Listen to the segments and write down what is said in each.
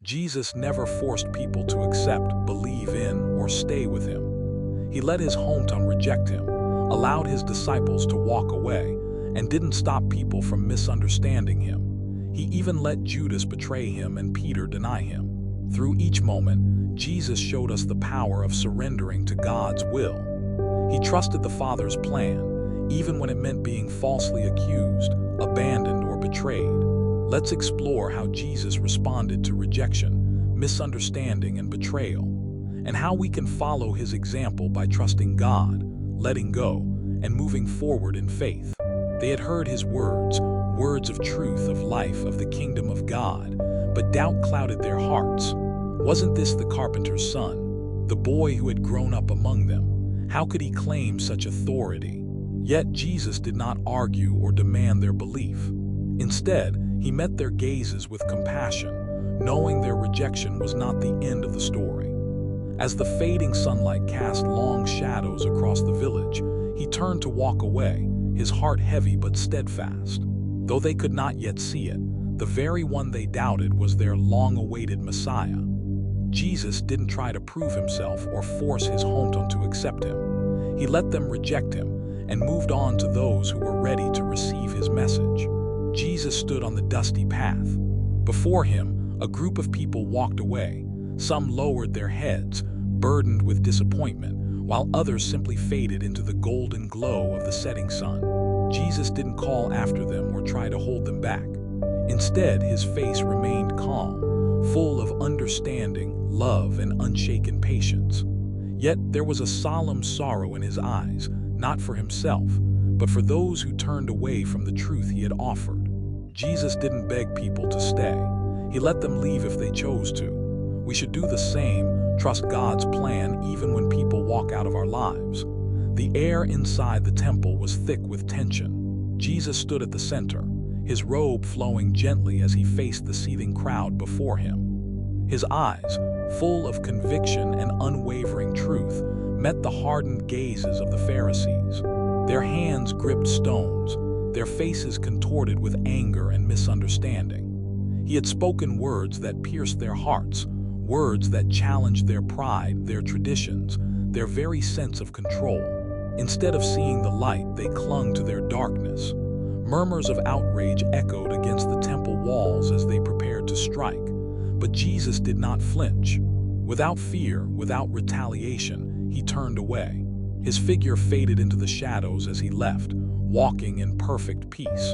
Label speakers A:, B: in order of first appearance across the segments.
A: Jesus never forced people to accept, believe in, or stay with him. He let his hometown reject him, allowed his disciples to walk away, and didn't stop people from misunderstanding him. He even let Judas betray him and Peter deny him. Through each moment, Jesus showed us the power of surrendering to God's will. He trusted the Father's plan, even when it meant being falsely accused, abandoned, or betrayed. Let's explore how Jesus responded to rejection, misunderstanding, and betrayal, and how we can follow his example by trusting God, letting go, and moving forward in faith. They had heard his words, words of truth, of life, of the kingdom of God, but doubt clouded their hearts. Wasn't this the carpenter's son, the boy who had grown up among them? How could he claim such authority? Yet Jesus did not argue or demand their belief. Instead, he met their gazes with compassion, knowing their rejection was not the end of the story. As the fading sunlight cast long shadows across the village, he turned to walk away, his heart heavy but steadfast. Though they could not yet see it, the very one they doubted was their long-awaited Messiah. Jesus didn't try to prove himself or force his hometown to accept him. He let them reject him and moved on to those who were ready to receive his message. Jesus stood on the dusty path. Before him, a group of people walked away. Some lowered their heads, burdened with disappointment, while others simply faded into the golden glow of the setting sun. Jesus didn't call after them or try to hold them back. Instead, his face remained calm, full of understanding, love, and unshaken patience. Yet there was a solemn sorrow in his eyes, not for himself, but for those who turned away from the truth he had offered. Jesus didn't beg people to stay. He let them leave if they chose to. We should do the same, trust God's plan even when people walk out of our lives. The air inside the temple was thick with tension. Jesus stood at the center, his robe flowing gently as he faced the seething crowd before him. His eyes, full of conviction and unwavering truth, met the hardened gazes of the Pharisees. Their hands gripped stones, their faces contorted with anger and misunderstanding. He had spoken words that pierced their hearts, words that challenged their pride, their traditions, their very sense of control. Instead of seeing the light, they clung to their darkness. Murmurs of outrage echoed against the temple walls as they prepared to strike. But Jesus did not flinch. Without fear, without retaliation, he turned away. His figure faded into the shadows as he left, walking in perfect peace.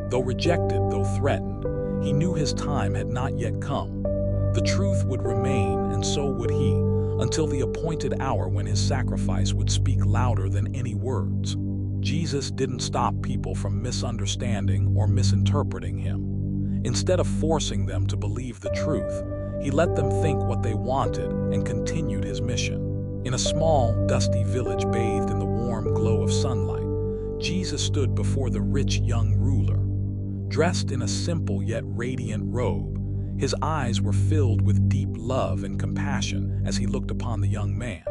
A: Though rejected, though threatened, he knew his time had not yet come. The truth would remain, and so would he, until the appointed hour when his sacrifice would speak louder than any words. Jesus didn't stop people from misunderstanding or misinterpreting him. Instead of forcing them to believe the truth, he let them think what they wanted and continued his mission. In a small, dusty village bathed in the warm glow of sunlight, Jesus stood before the rich young ruler. Dressed in a simple yet radiant robe, his eyes were filled with deep love and compassion as he looked upon the young man.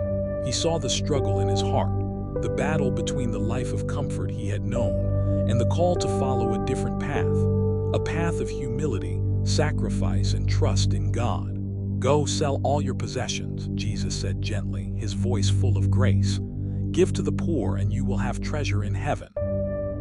A: He saw the struggle in his heart, the battle between the life of comfort he had known and the call to follow a different path, a path of humility, sacrifice, and trust in God. "Go sell all your possessions," Jesus said gently, his voice full of grace. "Give to the poor and you will have treasure in heaven."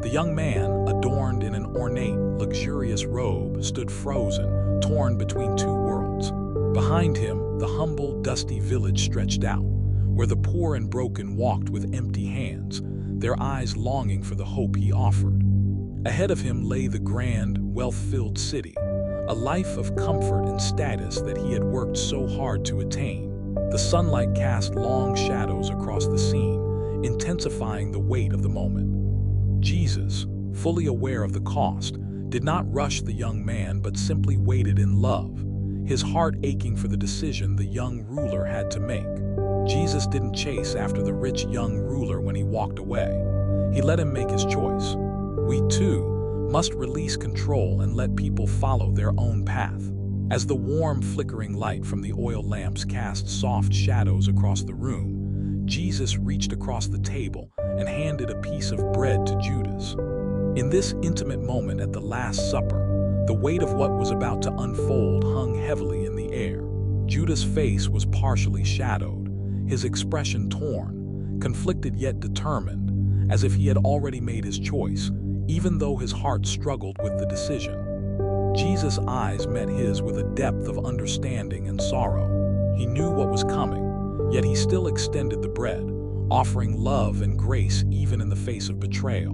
A: The young man, adorned in an ornate, luxurious robe, stood frozen, torn between two worlds. Behind him, the humble, dusty village stretched out, where the poor and broken walked with empty hands, their eyes longing for the hope he offered. Ahead of him lay the grand, wealth-filled city, a life of comfort and status that he had worked so hard to attain. The sunlight cast long shadows across the scene, intensifying the weight of the moment. Jesus, fully aware of the cost, did not rush the young man but simply waited in love, his heart aching for the decision the young ruler had to make. Jesus didn't chase after the rich young ruler when he walked away. He let him make his choice. We too must release control and let people follow their own path. As the warm, flickering light from the oil lamps cast soft shadows across the room, Jesus reached across the table and handed a piece of bread to Judas. In this intimate moment at the Last Supper, The weight of what was about to unfold hung heavily in the air. Judas' face was partially shadowed, his expression torn, conflicted yet determined, as if he had already made his choice, even though his heart struggled with the decision. Jesus' eyes met his with a depth of understanding and sorrow. He knew what was coming, yet he still extended the bread, offering love and grace even in the face of betrayal.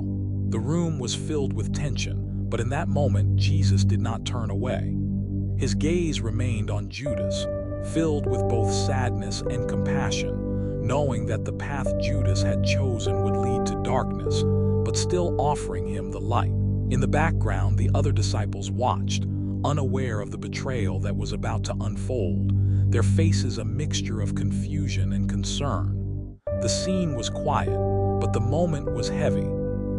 A: The room was filled with tension, but in that moment Jesus did not turn away. His gaze remained on Judas, filled with both sadness and compassion, knowing that the path Judas had chosen would lead to darkness, but still offering him the light. In the background, the other disciples watched, unaware of the betrayal that was about to unfold, their faces a mixture of confusion and concern. The scene was quiet, but the moment was heavy.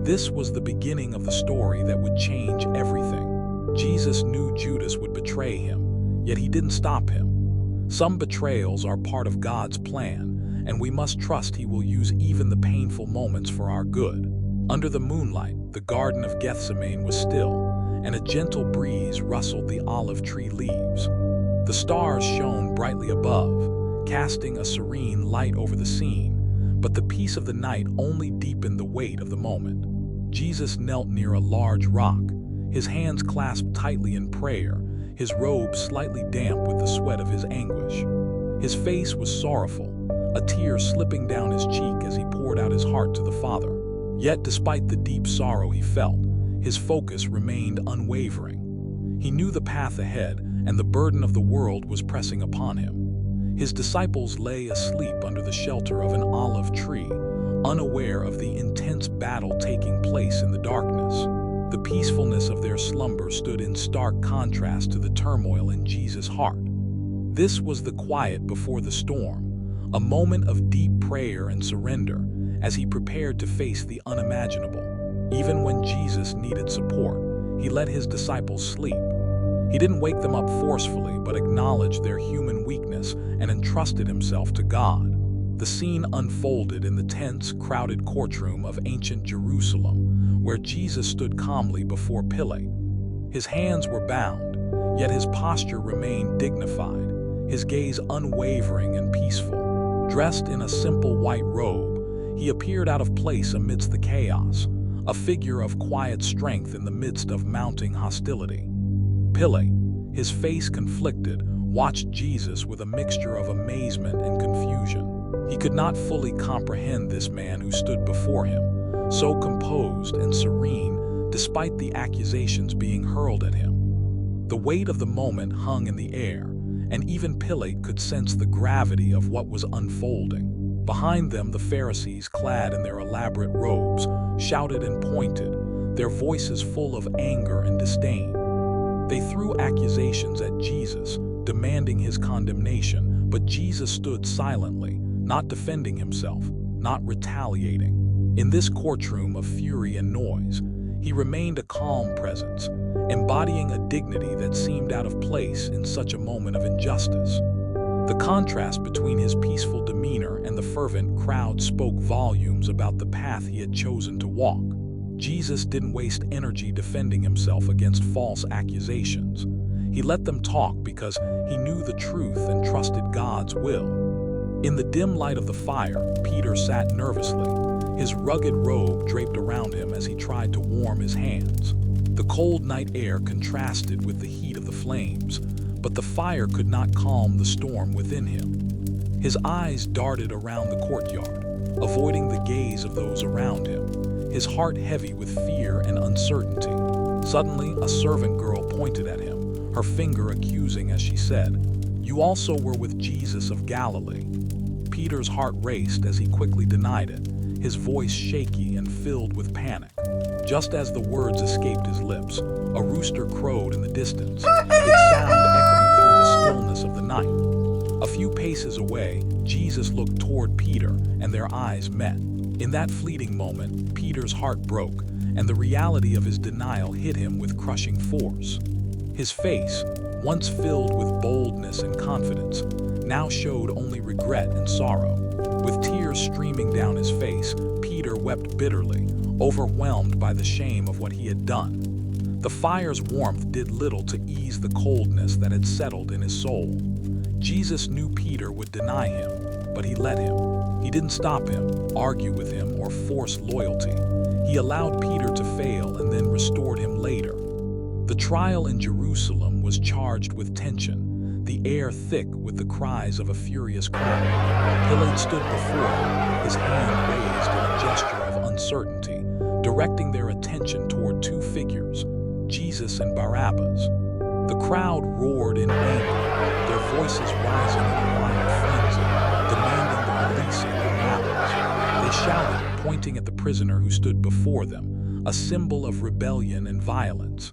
A: This was the beginning of the story that would change everything. Jesus knew Judas would betray him, yet he didn't stop him. Some betrayals are part of God's plan, and we must trust He will use even the painful moments for our good. Under the moonlight, the Garden of Gethsemane was still, and a gentle breeze rustled the olive tree leaves. The stars shone brightly above, casting a serene light over the scene, but the peace of the night only deepened the weight of the moment. Jesus knelt near a large rock, his hands clasped tightly in prayer, his robe slightly damp with the sweat of his anguish. His face was sorrowful, a tear slipping down his cheek as he poured out his heart to the Father. Yet despite the deep sorrow he felt, his focus remained unwavering. He knew the path ahead, and the burden of the world was pressing upon him. His disciples lay asleep under the shelter of an olive tree, unaware of the intense battle taking place in the darkness. The peacefulness of their slumber stood in stark contrast to the turmoil in Jesus' heart. This was the quiet before the storm, a moment of deep prayer and surrender as he prepared to face the unimaginable. Even when Jesus needed support, he let his disciples sleep. He didn't wake them up forcefully, but acknowledged their human weakness and entrusted himself to God. The scene unfolded in the tense, crowded courtroom of ancient Jerusalem, where Jesus stood calmly before Pilate. His hands were bound, yet his posture remained dignified, his gaze unwavering and peaceful. Dressed in a simple white robe, he appeared out of place amidst the chaos, a figure of quiet strength in the midst of mounting hostility. Pilate, his face conflicted, watched Jesus with a mixture of amazement and confusion. He could not fully comprehend this man who stood before him, so composed and serene despite the accusations being hurled at him. The weight of the moment hung in the air, and even Pilate could sense the gravity of what was unfolding. Behind them, the Pharisees, clad in their elaborate robes, shouted and pointed, their voices full of anger and disdain. They threw accusations at Jesus, demanding his condemnation, but Jesus stood silently, not defending himself, not retaliating. In this courtroom of fury and noise, he remained a calm presence, embodying a dignity that seemed out of place in such a moment of injustice. The contrast between his peaceful demeanor and the fervent crowd spoke volumes about the path he had chosen to walk. Jesus didn't waste energy defending himself against false accusations. He let them talk because he knew the truth and trusted God's will. In the dim light of the fire, Peter sat nervously, his rugged robe draped around him as he tried to warm his hands. The cold night air contrasted with the heat of the flames, but the fire could not calm the storm within him. His eyes darted around the courtyard, avoiding the gaze of those around him, his heart heavy with fear and uncertainty. Suddenly, a servant girl pointed at him, her finger accusing as she said, "You also were with Jesus of Galilee." Peter's heart raced as he quickly denied it, his voice shaky and filled with panic. Just as the words escaped his lips, a rooster crowed in the distance, its sound echoing through the stillness of the night. A few paces away, Jesus looked toward Peter, and their eyes met. In that fleeting moment, Peter's heart broke, and the reality of his denial hit him with crushing force. His face, once filled with boldness and confidence, now showed only regret and sorrow. With tears streaming down his face, Peter wept bitterly, overwhelmed by the shame of what he had done. The fire's warmth did little to ease the coldness that had settled in his soul. Jesus knew Peter would deny him, but he let him. He didn't stop him, argue with him, or force loyalty. He allowed Peter to fail and then restored him later. The trial in Jerusalem was charged with tension, the air thick with the cries of a furious crowd. Pilate stood before him, his hand raised in a gesture of uncertainty, directing their attention toward two figures, Jesus and Barabbas. The crowd roared in anger, their voices rising in a wild frenzy, demanding the release of Barabbas. They shouted, pointing at the prisoner who stood before them, a symbol of rebellion and violence.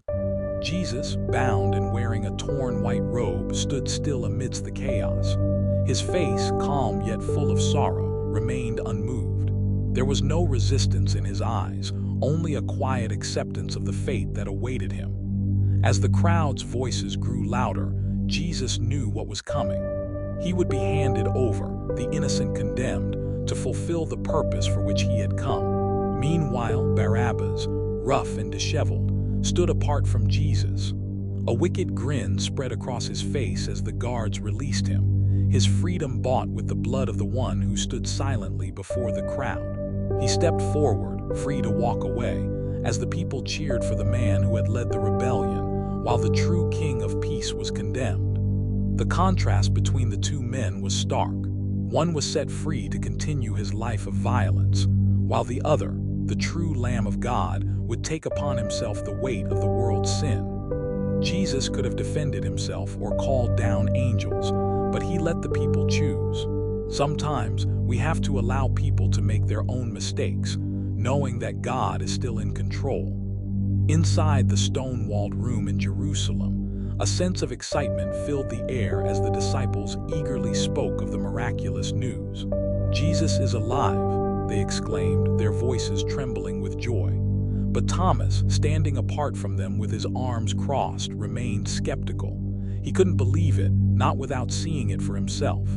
A: Jesus, bound and wearing a torn white robe, stood still amidst the chaos. His face, calm yet full of sorrow, remained unmoved. There was no resistance in his eyes, only a quiet acceptance of the fate that awaited him. As the crowd's voices grew louder, Jesus knew what was coming. He would be handed over, the innocent condemned, to fulfill the purpose for which he had come. Meanwhile, Barabbas, rough and disheveled, stood apart from Jesus. A wicked grin spread across his face as the guards released him, his freedom bought with the blood of the one who stood silently before the crowd. He stepped forward, free to walk away, as the people cheered for the man who had led the rebellion, while the true King of Peace was condemned. The contrast between the two men was stark. One was set free to continue his life of violence, while the other, the true Lamb of God, would take upon himself the weight of the world's sin. Jesus could have defended himself or called down angels, but he let the people choose. Sometimes we have to allow people to make their own mistakes, knowing that God is still in control. Inside the stone-walled room in Jerusalem, a sense of excitement filled the air as the disciples eagerly spoke of the miraculous news. "Jesus is alive," they exclaimed, their voices trembling with joy. But Thomas, standing apart from them with his arms crossed, remained skeptical. He couldn't believe it, not without seeing it for himself.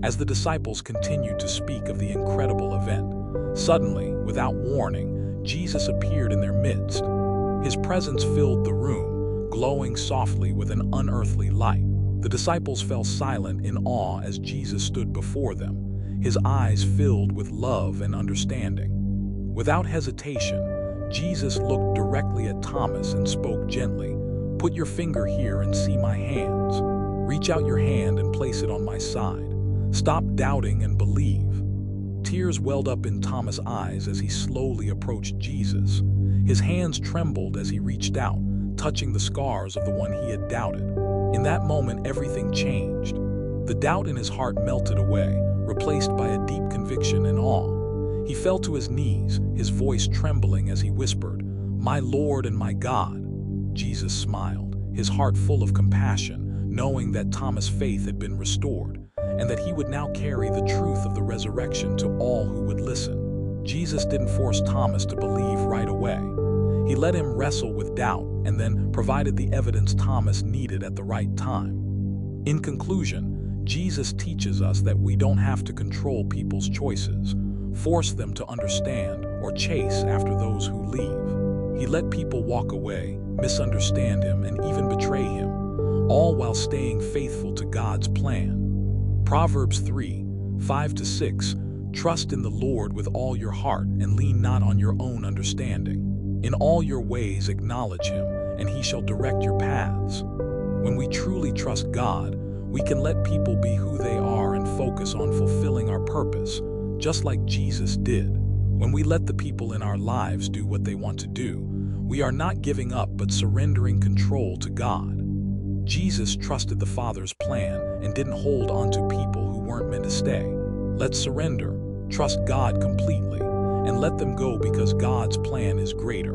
A: As the disciples continued to speak of the incredible event, suddenly, without warning, Jesus appeared in their midst. His presence filled the room, glowing softly with an unearthly light. The disciples fell silent in awe as Jesus stood before them, his eyes filled with love and understanding. Without hesitation, Jesus looked directly at Thomas and spoke gently, "Put your finger here and see my hands. Reach out your hand and place it on my side. Stop doubting and believe." Tears welled up in Thomas' eyes as he slowly approached Jesus. His hands trembled as he reached out, touching the scars of the one he had doubted. In that moment, everything changed. The doubt in his heart melted away, replaced by a deep conviction and awe. He fell to his knees, his voice trembling as he whispered, "My Lord and my God." Jesus smiled, his heart full of compassion, knowing that Thomas' faith had been restored, and that he would now carry the truth of the resurrection to all who would listen. Jesus didn't force Thomas to believe right away. He let him wrestle with doubt and then provided the evidence Thomas needed at the right time. In conclusion, Jesus teaches us that we don't have to control people's choices, force them to understand, or chase after those who leave. He let people walk away, misunderstand him, and even betray him, all while staying faithful to God's plan. Proverbs 3:5-6, "Trust in the Lord with all your heart and lean not on your own understanding. In all your ways acknowledge him, and he shall direct your paths." When we truly trust God, we can let people be who they are and focus on fulfilling our purpose, just like Jesus did. When we let the people in our lives do what they want to do, we are not giving up but surrendering control to God. Jesus trusted the Father's plan and didn't hold on to people who weren't meant to stay. Let's surrender, trust God completely, and let them go because God's plan is greater.